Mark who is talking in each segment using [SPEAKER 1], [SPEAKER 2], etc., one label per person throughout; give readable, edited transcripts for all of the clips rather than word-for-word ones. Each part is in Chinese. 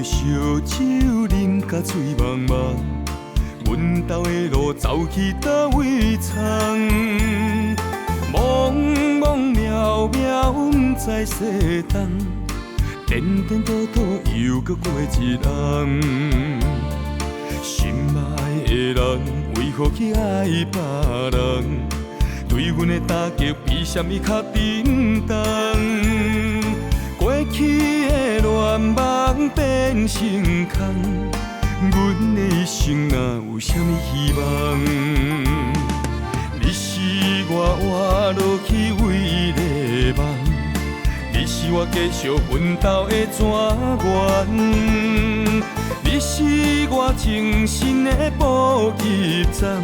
[SPEAKER 1] 的烧酒啉甲醉茫茫，阮兜的路走去倒位藏？茫茫渺渺，不知西东，颠颠倒倒又搁过一人。心爱的人，为何去爱别人？对阮的打击，比什么较沉重？过去的恋梦变成空，阮的一生哪有啥物希望？你是我活落去唯一的梦，你是我继续奋斗的泉源，你是我情深的补给站，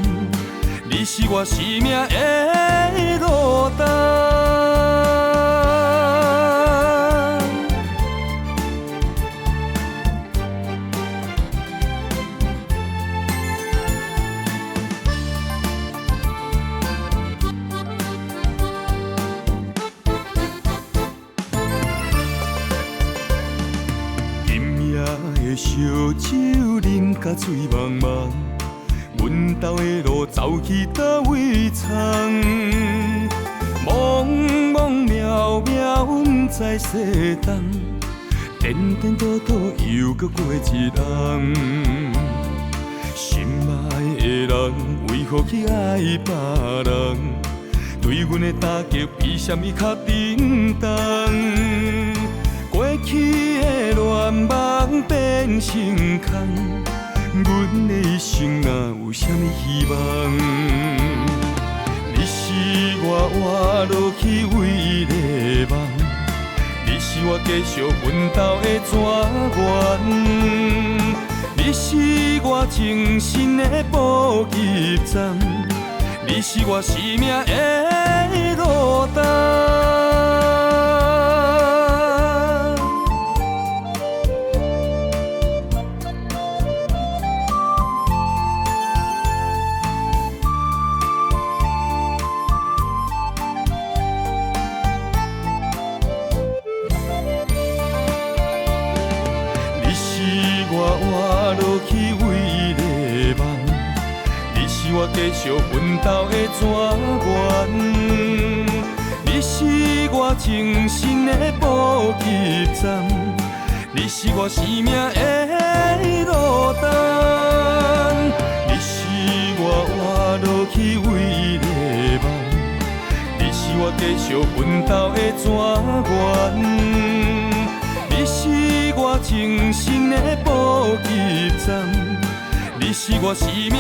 [SPEAKER 1] 你是我生命的路灯。烧酒啉甲醉茫茫，阮兜的路走去倒位藏？茫茫渺渺，不知西东，颠颠倒倒又搁过一人。心爱的人，为何去爱别人？对阮的打击，比什么较沉重？过去的恋梦变成空，阮的一生哪有啥物希望？你是我活落去唯一的梦，你是我继续奋斗的泉源，你是我情深的补给站，你是我生命的路灯。活落去唯一的梦，你是我继续奋斗的泉源，你是我情深的补给站，你是我生命的路灯。你是我活落去唯一的梦，你是我继续奋斗的泉源，你是我情深的补给站，你是我生命的